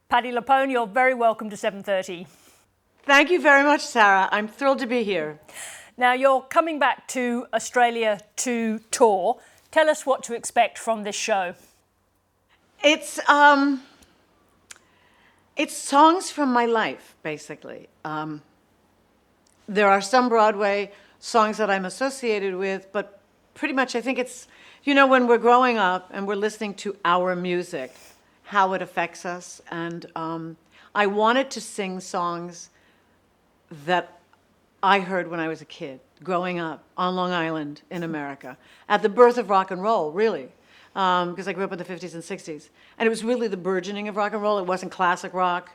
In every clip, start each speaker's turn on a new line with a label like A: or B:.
A: Patti LuPone, you're very welcome to 7:30.
B: Thank you very much, Sarah. I'm thrilled to be here.
A: Now, you're coming back to Australia to tour. Tell us what to expect from this show.
B: It's songs from my life, basically. There are some Broadway songs that I'm associated with, but pretty much I think it's, when we're growing up and we're listening to our music, how it affects us. And I wanted to sing songs that I heard when I was a kid, growing up on Long Island in America, at the birth of rock and roll, really, because I grew up in the 50s and 60s. And it was really the burgeoning of rock and roll. It wasn't classic rock,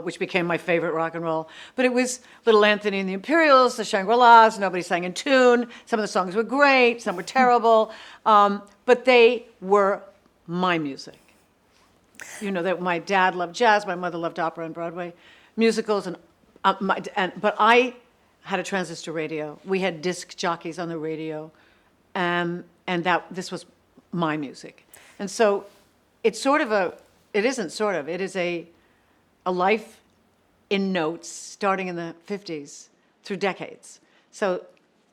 B: which became my favorite rock and roll, but it was Little Anthony and the Imperials, the Shangri-Las, nobody sang in tune. Some of the songs were great, some were terrible, but they were my music. That my dad loved jazz, my mother loved opera and Broadway musicals, but I had a transistor radio. We had disc jockeys on the radio, and this was my music. And so it is a life in notes starting in the 50s through decades. So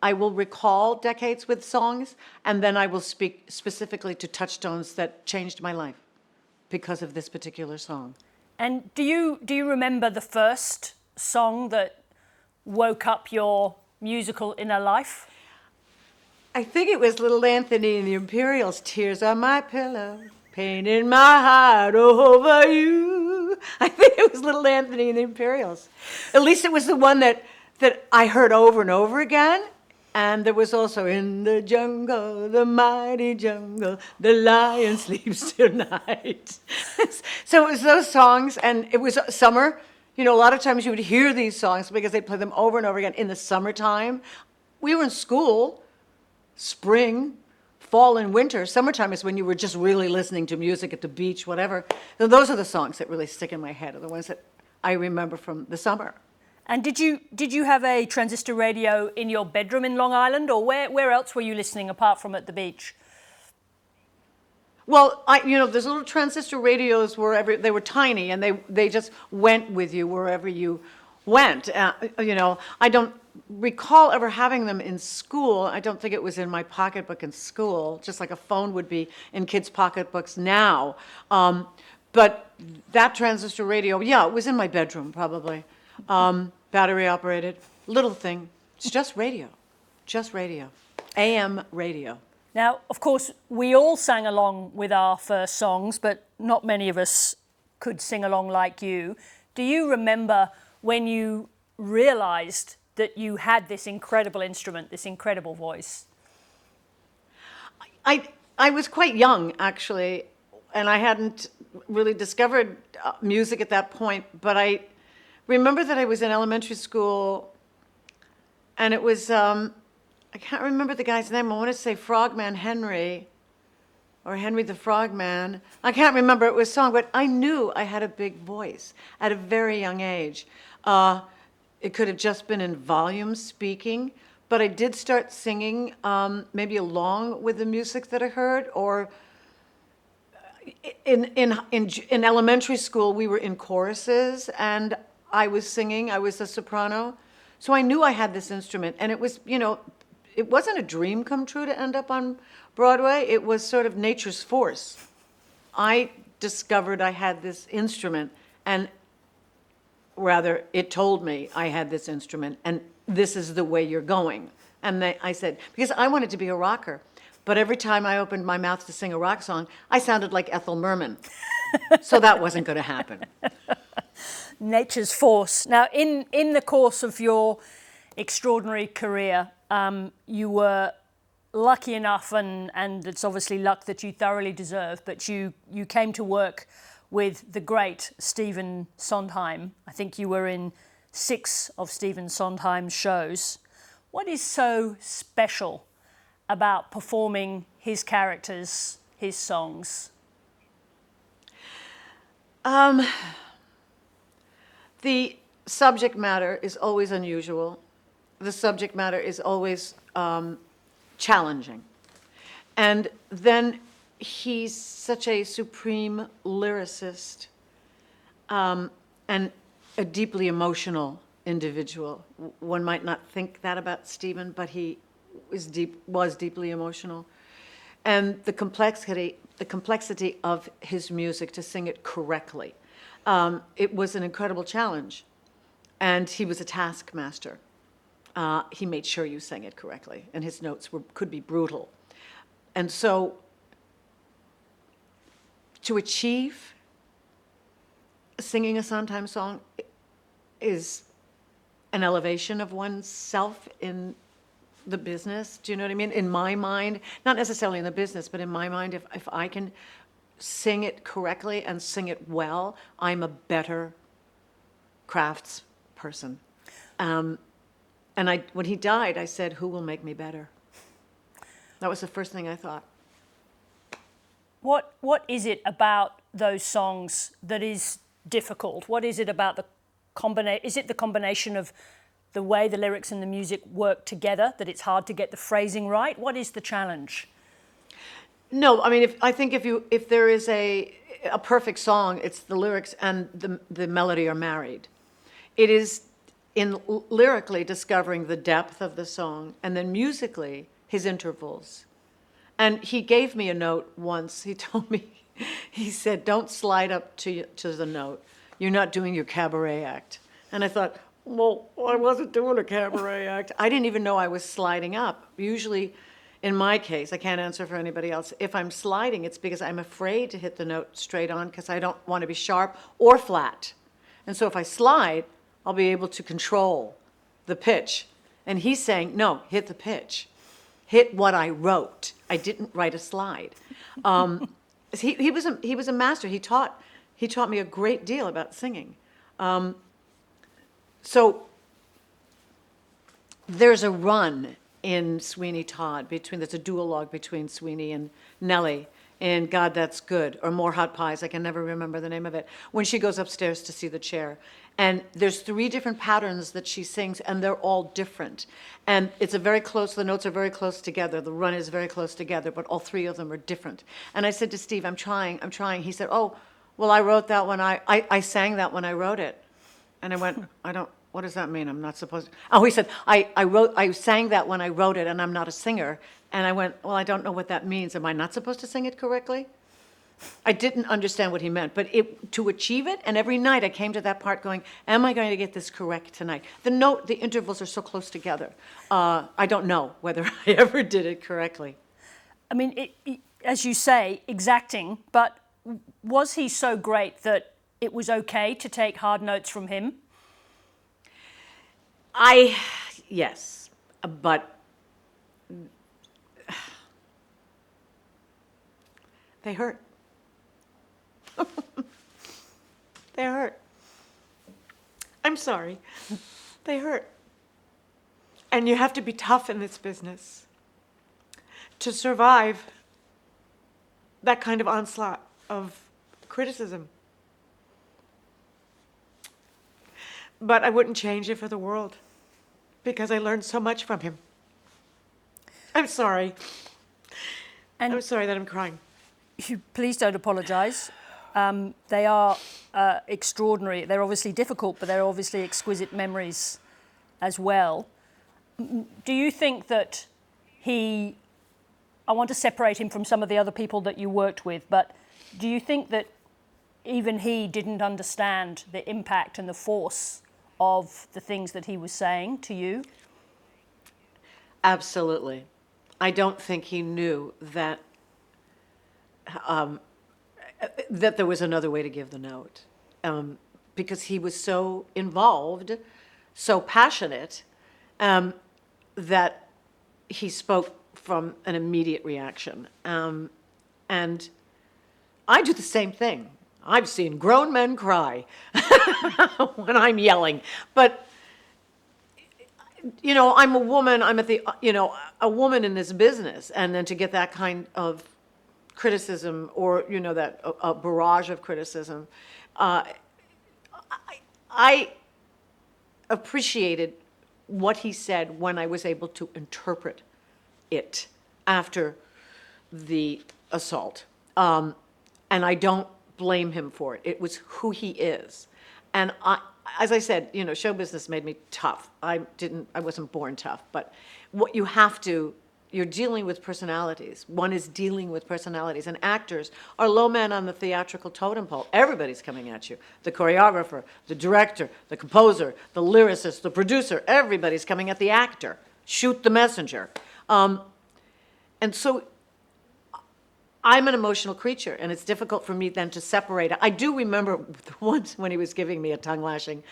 B: I will recall decades with songs, and then I will speak specifically to touchstones that changed my life because of this particular song.
A: And do you remember the first song that woke up your musical inner life?
B: I think it was Little Anthony and the Imperials, Tears on My Pillow, Pain in My Heart over you. I think it was Little Anthony and the Imperials. At least it was the one that I heard over and over again. And there was also, in the jungle, the mighty jungle, the lion sleeps tonight. So it was those songs, and it was summer. A lot of times you would hear these songs because they play them over and over again in the summertime. We were in school, spring, fall, and winter. Summertime is when you were just really listening to music at the beach, whatever. So those are the songs that really stick in my head, are the ones that I remember from the summer.
A: And did you have a transistor radio in your bedroom in Long Island, or where else were you listening apart from at the beach?
B: Well, there's little transistor radios wherever. They were tiny, and they just went with you wherever you went. I don't recall ever having them in school. I don't think it was in my pocketbook in school, just like a phone would be in kids' pocketbooks now. But that transistor radio, it was in my bedroom probably. Battery operated, little thing. It's just radio, AM radio.
A: Now, of course, we all sang along with our first songs, but not many of us could sing along like you. Do you remember when you realized that you had this incredible instrument, this incredible voice?
B: I was quite young, actually, and I hadn't really discovered music at that point, but I remember that I was in elementary school, and it was, I can't remember the guy's name. I want to say Frogman Henry, or Henry the Frogman. I can't remember. It was a song, but I knew I had a big voice at a very young age. It could have just been in volume speaking, but I did start singing maybe along with the music that I heard, or in elementary school, we were in choruses, and I was singing. I was a soprano. So I knew I had this instrument, and it was, it wasn't a dream come true to end up on Broadway. It was sort of nature's force. I discovered I had this instrument, and rather, it told me I had this instrument, and this is the way you're going. And I said, because I wanted to be a rocker, but every time I opened my mouth to sing a rock song, I sounded like Ethel Merman. So that wasn't going to happen.
A: Nature's force. Now, in the course of your extraordinary career, you were lucky enough, and it's obviously luck that you thoroughly deserve, but you came to work with the great Stephen Sondheim. I think you were in 6 of Stephen Sondheim's shows. What is so special about performing his characters, his songs?
B: The subject matter is always unusual. The subject matter is always challenging. And then he's such a supreme lyricist. and a deeply emotional individual. One might not think that about Stephen, but he was deeply emotional. And the complexity of his music, to sing it correctly. It was an incredible challenge. And he was a taskmaster. He made sure you sang it correctly, and his notes could be brutal. And so to achieve singing a Sondheim song is an elevation of oneself in the business. Do you know what I mean? In my mind, not necessarily in the business, but in my mind, if I can sing it correctly and sing it well, I'm a better crafts person. And when he died, I said, who will make me better? That was the first thing I thought.
A: What is it about those songs that is difficult? What is it about the combination? Is it the combination of the way the lyrics and the music work together, that it's hard to get the phrasing right? What is the challenge?
B: No, I mean, I think if there is a perfect song, it's the lyrics and the melody are married. It is in lyrically discovering the depth of the song, and then musically his intervals. And he gave me a note once. He told me, he said, don't slide up to the note. You're not doing your cabaret act. And I thought, well, I wasn't doing a cabaret act. I didn't even know I was sliding up. Usually, in my case, I can't answer for anybody else, if I'm sliding, it's because I'm afraid to hit the note straight on because I don't want to be sharp or flat. And so if I slide, I'll be able to control the pitch. And he's saying, no, hit the pitch. Hit what I wrote. I didn't write a slide. He was a master. He taught me a great deal about singing. So there's a run in Sweeney Todd there's a duologue between Sweeney and Nellie in God That's Good, or More Hot Pies, I can never remember the name of it, when she goes upstairs to see the chair. And there's 3 different patterns that she sings, and they're all different. And the notes are very close together, the run is very close together, but all 3 of them are different. And I said to Steve, I'm trying. He said, oh, well, I wrote that when I sang that when I wrote it. And I went, what does that mean? I'm not supposed to. Oh, he said, I sang that when I wrote it, and I'm not a singer. And I went, well, I don't know what that means. Am I not supposed to sing it correctly? I didn't understand what he meant, but to achieve it, and every night I came to that part going, am I going to get this correct tonight? The intervals are so close together. I don't know whether I ever did it correctly.
A: I mean, as you say, exacting, but was he so great that it was okay to take hard notes from him?
B: Yes, but they hurt. They hurt. I'm sorry. They hurt. And you have to be tough in this business to survive that kind of onslaught of criticism. But I wouldn't change it for the world because I learned so much from him. I'm sorry.
A: And
B: I'm sorry that I'm crying.
A: Please don't apologise. They are extraordinary. They're obviously difficult, but they're obviously exquisite memories as well. Do you think that I want to separate him from some of the other people that you worked with, but do you think that even he didn't understand the impact and the force of the things that he was saying to you?
B: Absolutely. I don't think he knew that that there was another way to give the note, because he was so involved, so passionate, that he spoke from an immediate reaction. And I do the same thing. I've seen grown men cry when I'm yelling, but I'm a woman. I'm a woman in this business, and then to get that kind of criticism, or that a barrage of criticism, I appreciated what he said when I was able to interpret it after the assault, and I don't blame him for it. It was who he is. And as I said, show business made me tough. I wasn't born tough, but what you're dealing with personalities. One is dealing with personalities, and actors are low men on the theatrical totem pole. Everybody's coming at you. The choreographer, the director, the composer, the lyricist, the producer, everybody's coming at the actor. Shoot the messenger. And so I'm an emotional creature, and it's difficult for me then to separate it. I do remember once when he was giving me a tongue lashing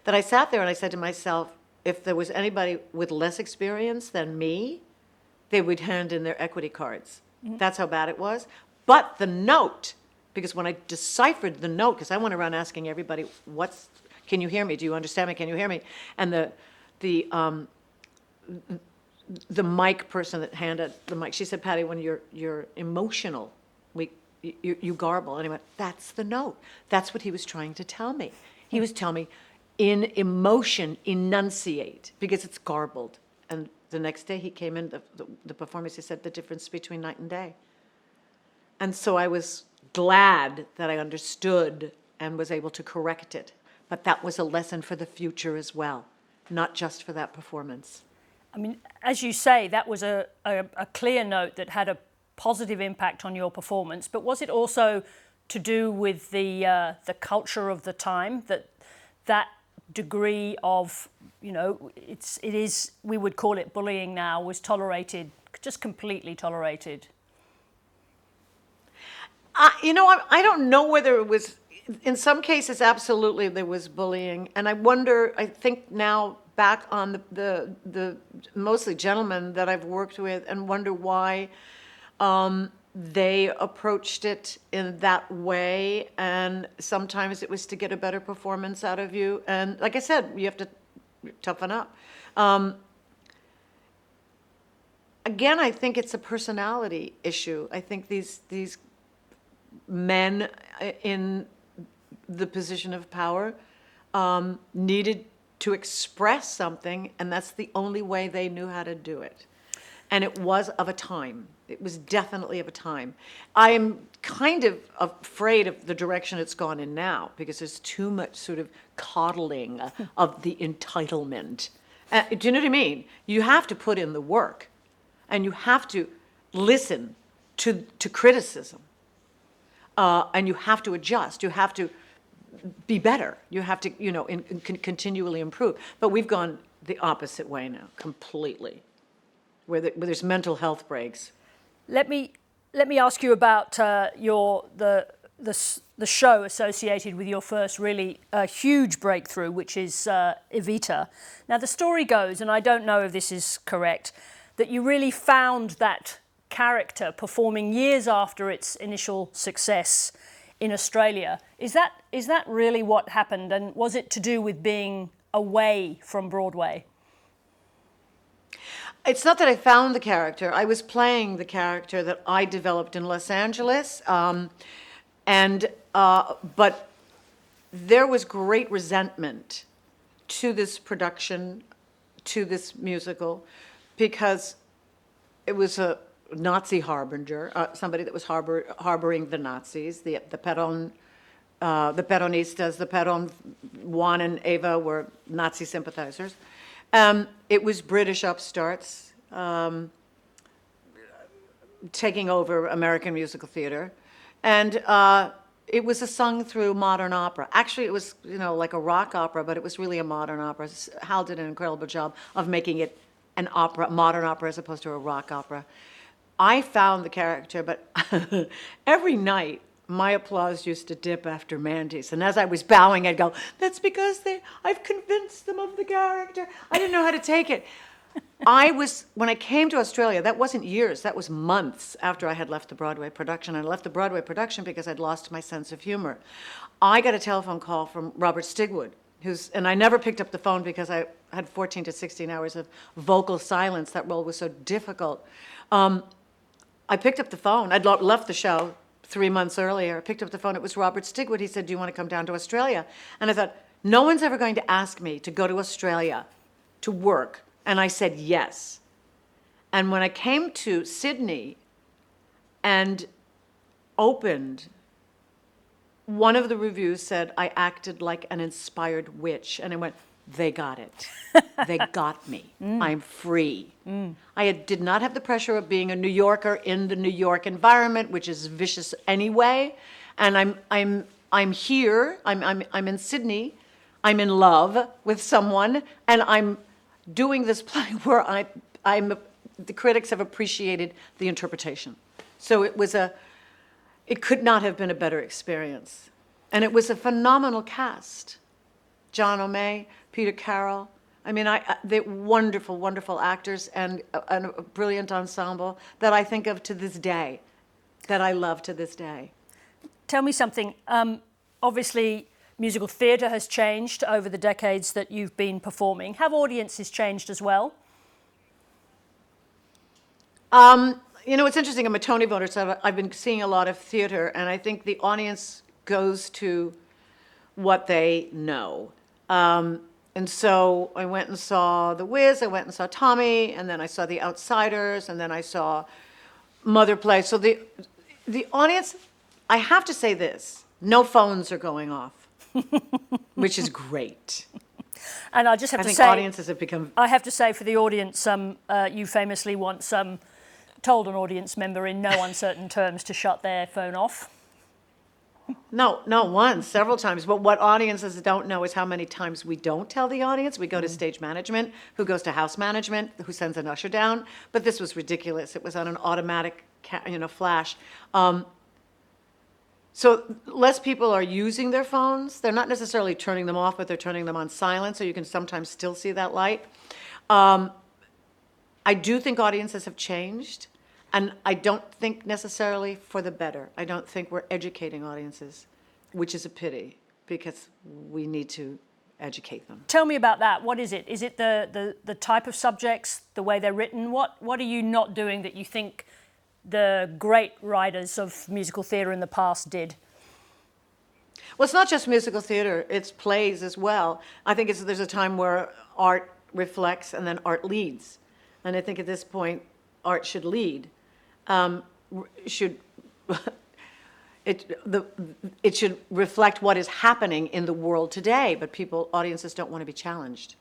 B: that I sat there and I said to myself, if there was anybody with less experience than me, they would hand in their equity cards. Mm-hmm. That's how bad it was. But the note, because when I deciphered the note, because I went around asking everybody, can you hear me? Do you understand me? Can you hear me? And the mic person that handed the mic, she said, Patti, when you're emotional, you garble. And I went, that's the note. That's what he was trying to tell me. He was telling me, in emotion, enunciate, because it's garbled. And the next day he came in, the performance, he said the difference between night and day. And so I was glad that I understood and was able to correct it. But that was a lesson for the future as well, not just for that performance.
A: I mean, as you say, that was a clear note that had a positive impact on your performance. But was it also to do with the culture of the time, that degree of, it is, we would call it bullying now, was tolerated, just completely tolerated?
B: I don't know whether it was, in some cases, absolutely there was bullying. And I think now back on the mostly gentlemen that I've worked with, and wonder why they approached it in that way. And sometimes it was to get a better performance out of you. And like I said, you have to toughen up. Again, I think it's a personality issue. I think these men in the position of power needed to express something, and that's the only way they knew how to do it. And it was of a time. It was definitely of a time. I am kind of afraid of the direction it's gone in now, because there's too much sort of coddling of the entitlement. Do you know what I mean? You have to put in the work, and you have to listen to criticism, and you have to adjust. You have to be better. You have to, continually improve. But we've gone the opposite way now, completely, where there's mental health breaks.
A: Let me ask you about the show associated with your first really huge breakthrough, which is Evita. Now, the story goes, and I don't know if this is correct, that you really found that character performing years after its initial success in Australia. Is that really what happened? And was it to do with being away from Broadway?
B: It's not that I found the character. I was playing the character that I developed in Los Angeles. But there was great resentment to this production, to this musical, because it was a Nazi harbinger, somebody that was harboring the Nazis, the Peronistas, the Peron, Juan and Eva were Nazi sympathizers. It was British upstarts taking over American musical theater. And it was a sung-through modern opera. Actually, it was, like a rock opera, but it was really a modern opera. Hal did an incredible job of making it an opera, modern opera, as opposed to a rock opera. I found the character, but every night, my applause used to dip after Mandy's. And as I was bowing, I'd go, that's because I've convinced them of the character. I didn't know how to take it. When I came to Australia, that wasn't years, that was months after I had left the Broadway production. I left the Broadway production because I'd lost my sense of humor. I got a telephone call from Robert Stigwood, and I never picked up the phone because I had 14 to 16 hours of vocal silence. That role was so difficult. I picked up the phone. I'd left the show 3 months earlier. I picked up the phone. It was Robert Stigwood. He said, do you want to come down to Australia? And I thought, no one's ever going to ask me to go to Australia to work. And I said yes. And when I came to Sydney and opened one of the reviews said I acted like an inspired witch, and I went, they got it. They got me. I'm free. Did not have the pressure of being a New Yorker in the New York environment, which is vicious anyway. And I'm here. I'm in Sydney. I'm in love with someone, and I'm doing this play where the critics have appreciated the interpretation. So it could not have been a better experience. And it was a phenomenal cast. John O'May, Peter Carroll. I mean, they're wonderful, wonderful actors and a brilliant ensemble that I think of to this day, that I love to this day.
A: Tell me something. Obviously, musical theatre has changed over the decades that you've been performing. Have audiences changed as well?
B: It's interesting. I'm a Tony voter, so I've been seeing a lot of theatre, and I think the audience goes to what they know. And so I went and saw The Wiz, I went and saw Tommy, and then I saw The Outsiders, and then I saw Mother Play. So the audience, I have to say this, no phones are going off, which is great.
A: And I just have
B: I
A: to
B: think
A: say,
B: audiences have become...
A: I have to say for the audience, you famously once told an audience member in no uncertain terms to shut their phone off.
B: No, once, several times. But what audiences don't know is how many times we don't tell the audience. We go to stage management, who goes to house management, who sends an usher down. But this was ridiculous. It was on an automatic, flash. So less people are using their phones. They're not necessarily turning them off, but they're turning them on silent, so you can sometimes still see that light. I do think audiences have changed. And I don't think necessarily for the better. I don't think we're educating audiences, which is a pity, because we need to educate them.
A: Tell me about that. What is it? Is it the type of subjects, the way they're written? What are you not doing that you think the great writers of musical theatre in the past did?
B: Well, it's not just musical theatre, it's plays as well. I think there's a time where art reflects and then art leads. And I think at this point, art should lead. It should reflect what is happening in the world today, but audiences don't want to be challenged.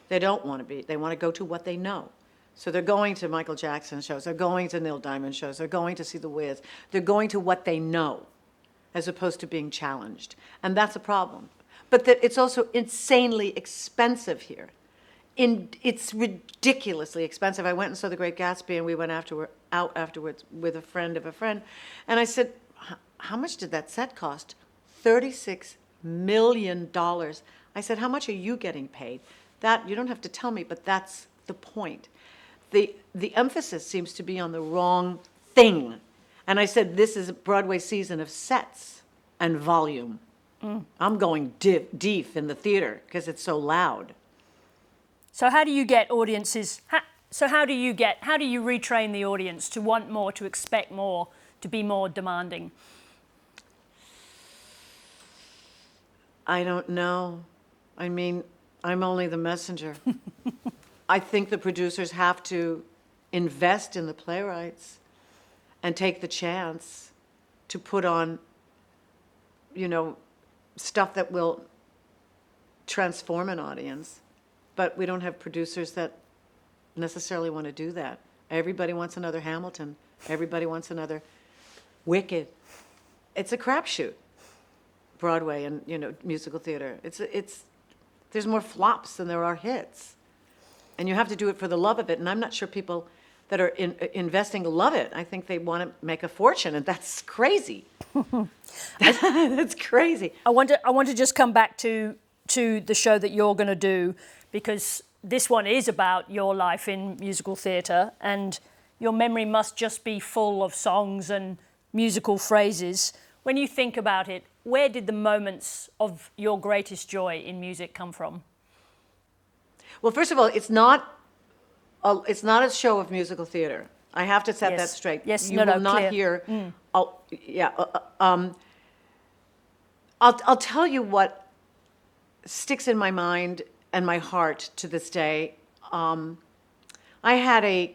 B: They don't want to be. They want to go to what they know. So they're going to Michael Jackson shows, they're going to Neil Diamond shows, they're going to see The Wiz. They're going to what they know, as opposed to being challenged. And that's a problem. But that it's also insanely expensive here. It's ridiculously expensive. I went and saw The Great Gatsby, and we went out afterwards with a friend of a friend. And I said, how much did that set cost? $36 million. I said, how much are you getting paid? That, you don't have to tell me, but that's the point. The emphasis seems to be on the wrong thing. And I said, this is a Broadway season of sets and volume. I'm going deep in the theater because it's so loud.
A: So how do you get audiences, how do you retrain the audience to want more, to expect more, to be more demanding?
B: I don't know. I mean, I'm only the messenger. I think the producers have to invest in the playwrights and take the chance to put on, stuff that will transform an audience. But we don't have producers that necessarily want to do that. Everybody wants another Hamilton. Everybody wants another Wicked. It's a crapshoot, Broadway and musical theater. There's more flops than there are hits, and you have to do it for the love of it. And I'm not sure people that are investing love it. I think they want to make a fortune, and that's crazy. That's crazy.
A: I want to just come back to the show that you're going to do, because this one is about your life in musical theatre, and your memory must just be full of songs and musical phrases. When you think about it, where did the moments of your greatest joy in music come from?
B: Well, first of all, it's not a show of musical theatre. I have to set that straight.
A: Yes,
B: you will not
A: clear.
B: hear. I'll tell you what sticks in my mind and my heart to this day. I had a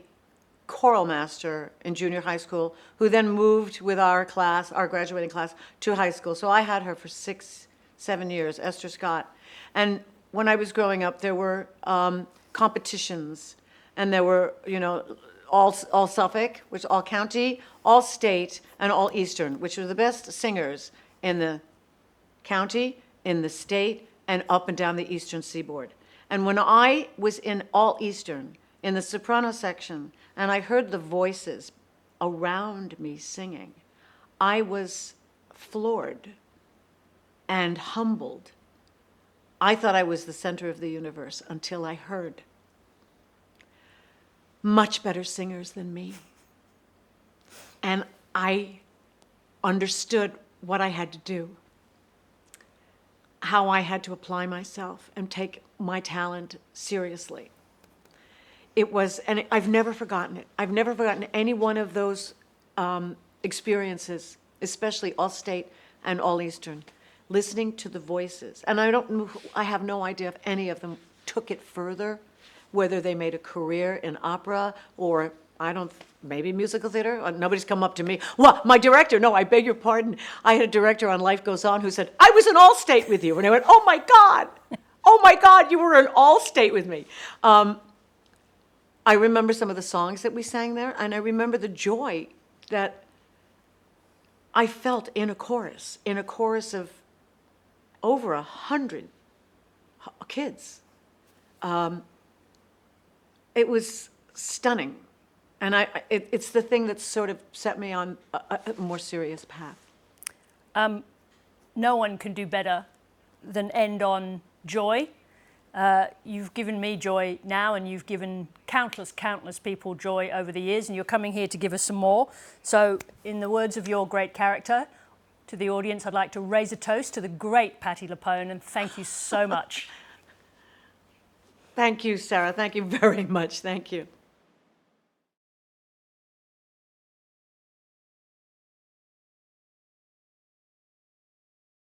B: choral master in junior high school, who then moved with our class, our graduating class, to high school. So I had her for 6-7 years, Esther Scott. And when I was growing up, there were competitions, and there were, you know, all Suffolk, which is all county, all state, and all Eastern, which were the best singers in the county, in the state, and up and down the Eastern Seaboard. And when I was in all Eastern, in the soprano section, and I heard the voices around me singing, I was floored and humbled. I thought I was the center of the universe until I heard much better singers than me. And I understood what I had to do, how I had to apply myself and take my talent seriously. It was, and I've never forgotten it. I've never forgotten any one of those experiences, especially all state and all Eastern, listening to the voices. And I have no idea if any of them took it further, whether they made a career in opera or, maybe musical theater. Nobody's come up to me. Well, my director, no, I beg your pardon. I had a director on Life Goes On who said, I was in All-State with you. And I went, oh my God, you were in All-State with me. I remember some of the songs that we sang there, and I remember the joy that I felt in a chorus of over 100 kids. It was stunning. And it's the thing that sort of set me on a more serious path.
A: No one can do better than end on joy. You've given me joy now, and you've given countless people joy over the years, and you're coming here to give us some more. So in the words of your great character, to the audience, I'd like to raise a toast to the great Patti LuPone, and thank you so much.
B: Thank you, Sarah. Thank you very much. Thank you.